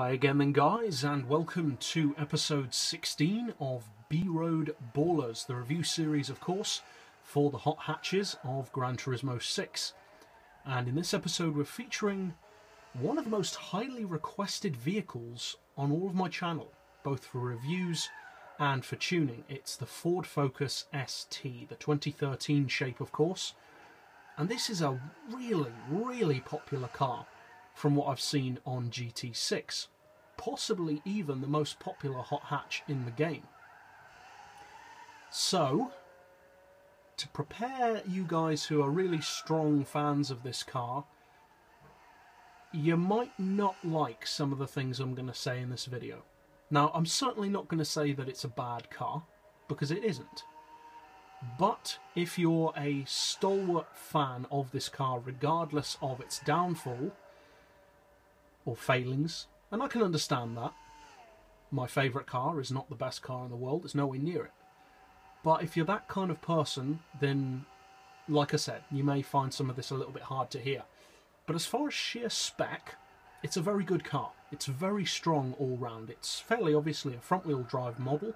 Hi again then guys, and welcome to episode 16 of B-Road Ballers, the review series of course for the hot hatches of Gran Turismo 6. And in this episode we're featuring one of the most highly requested vehicles on all of my channel, both for reviews and for tuning. It's the Ford Focus ST, the 2013 shape of course. And this is a really popular car from what I've seen on GT6, possibly even the most popular hot hatch in the game. So, to prepare you guys who are really strong fans of this car, you might not like some of the things I'm going to say in this video. Now, I'm certainly not going to say that it's a bad car, because it isn't. But if you're a stalwart fan of this car, regardless of its downfall or failings, and I can understand that. My favourite car is not the best car in the world, it's nowhere near it. But if you're that kind of person, then, like I said, you may find some of this a little bit hard to hear. But as far as sheer spec, it's a very good car. It's very strong all round. It's fairly obviously a front-wheel drive model.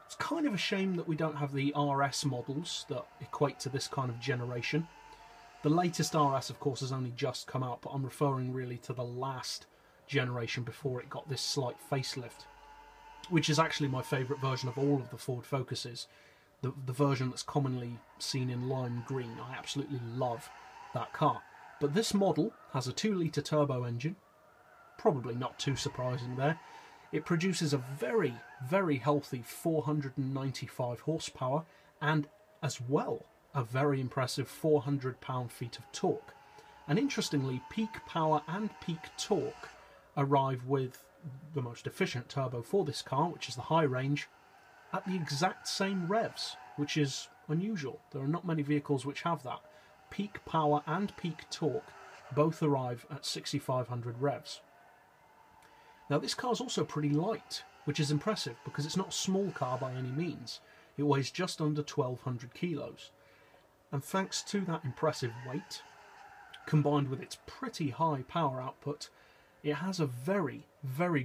It's kind of a shame that we don't have the RS models that equate to this kind of generation. The latest RS, of course, has only just come out, but I'm referring really to the last generation before it got this slight facelift, which is actually my favourite version of all of the Ford Focuses, the version that's commonly seen in lime green. I absolutely love that car. But this model has a 2-litre turbo engine, probably not too surprising there. It produces a very healthy 495 horsepower and, as well, a very impressive 400 pound-feet of torque. And interestingly, peak power and peak torque arrive with the most efficient turbo for this car, which is the high range, at the exact same revs, which is unusual. There are not many vehicles which have that. Peak power and peak torque both arrive at 6,500 revs. Now this car is also pretty light, which is impressive because it's not a small car by any means. It weighs just under 1,200 kilos. And thanks to that impressive weight, combined with its pretty high power output, it has a very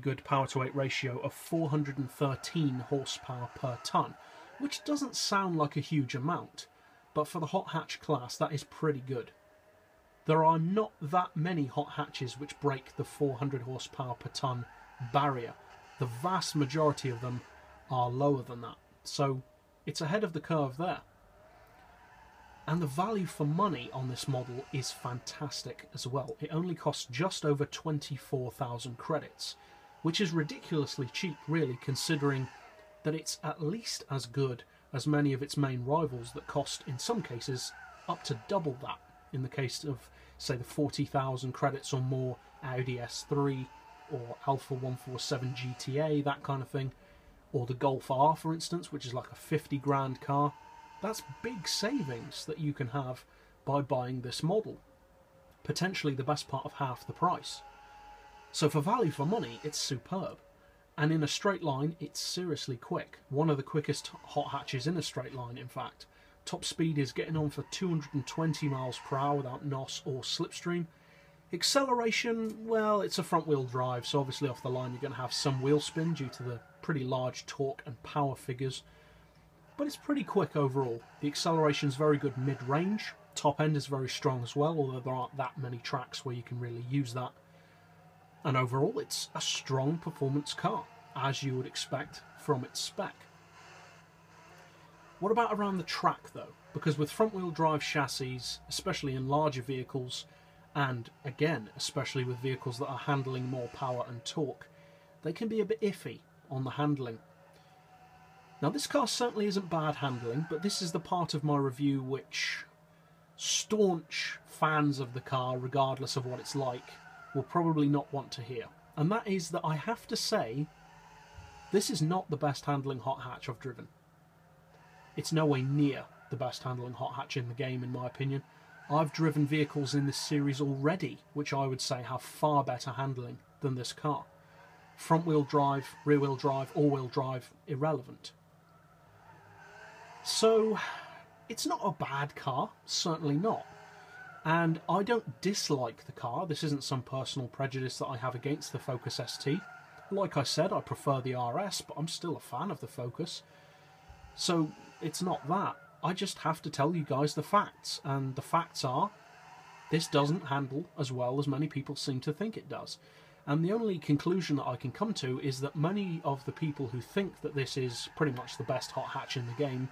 good power-to-weight ratio of 413 horsepower per tonne, which doesn't sound like a huge amount, but for the hot hatch class that is pretty good. There are not that many hot hatches which break the 400 horsepower per tonne barrier. The vast majority of them are lower than that, so it's ahead of the curve there. And the value for money on this model is fantastic as well. It only costs just over 24,000 credits, which is ridiculously cheap really, considering that it's at least as good as many of its main rivals that cost, in some cases, up to double that. In the case of, say, the 40,000 credits or more Audi S3 or Alfa 147 GTA, that kind of thing, or the Golf R, for instance, which is like a 50 grand car. That's big savings that you can have by buying this model. Potentially the best part of half the price. So for value for money, it's superb. And in a straight line, it's seriously quick. One of the quickest hot hatches in a straight line, in fact. Top speed is getting on for 220 miles per hour without NOS or slipstream. Acceleration, well, it's a front-wheel drive, so obviously off the line you're going to have some wheel spin due to the pretty large torque and power figures. But it's pretty quick overall. The acceleration is very good mid-range. Top end is very strong as well, although there aren't that many tracks where you can really use that. And overall, it's a strong performance car, as you would expect from its spec. What about around the track though? Because with front-wheel drive chassis, especially in larger vehicles, and again, especially with vehicles that are handling more power and torque, they can be a bit iffy on the handling. Now this car certainly isn't bad handling, but this is the part of my review which staunch fans of the car, regardless of what it's like, will probably not want to hear. And that is that I have to say, this is not the best handling hot hatch I've driven. It's nowhere near the best handling hot hatch in the game, in my opinion. I've driven vehicles in this series already, which I would say have far better handling than this car. Front-wheel drive, rear-wheel drive, all-wheel drive, irrelevant. So, it's not a bad car, certainly not. And I don't dislike the car. This isn't some personal prejudice that I have against the Focus ST. Like I said, I prefer the RS, but I'm still a fan of the Focus. So it's not that. I just have to tell you guys the facts. And the facts are, this doesn't handle as well as many people seem to think it does. And the only conclusion that I can come to is that many of the people who think that this is pretty much the best hot hatch in the game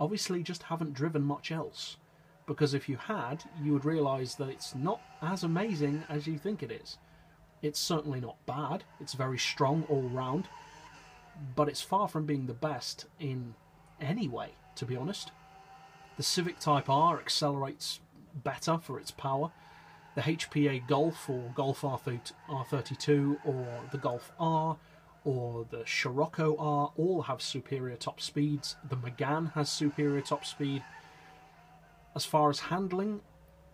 obviously just haven't driven much else. Because if you had, you would realise that it's not as amazing as you think it is. It's certainly not bad, it's very strong all round, but it's far from being the best in any way, to be honest. The Civic Type R accelerates better for its power. The HPA Golf or Golf R32 or the Golf R or the Scirocco R all have superior top speeds. The Megane has superior top speed. As far as handling,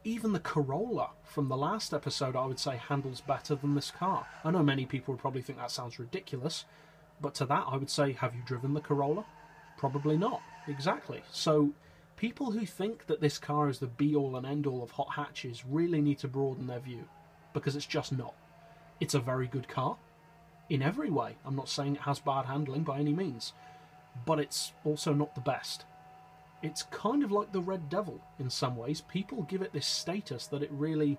even the Corolla from the last episode I would say handles better than this car. I know many people would probably think that sounds ridiculous, but to that I would say, have you driven the Corolla? Probably not. Exactly. So people who think that this car is the be-all and end-all of hot hatches really need to broaden their view, because it's just not. It's a very good car in every way. I'm not saying it has bad handling by any means, but it's also not the best. It's kind of like the Red Devil in some ways. People give it this status that it really,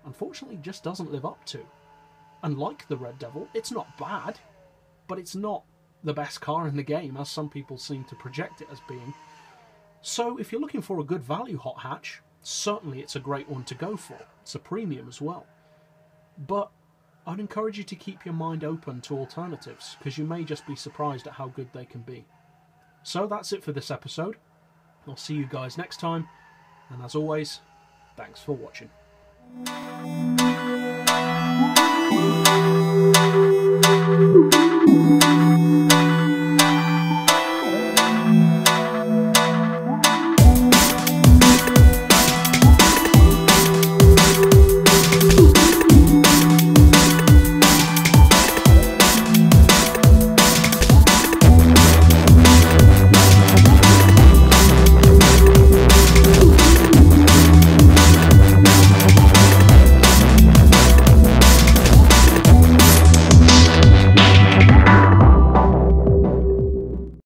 unfortunately, just doesn't live up to. And like the Red Devil, it's not bad, but it's not the best car in the game, as some people seem to project it as being. So if you're looking for a good value hot hatch, certainly it's a great one to go for. It's a premium as well. But I'd encourage you to keep your mind open to alternatives, because you may just be surprised at how good they can be. So that's it for this episode. I'll see you guys next time, and as always, thanks for watching.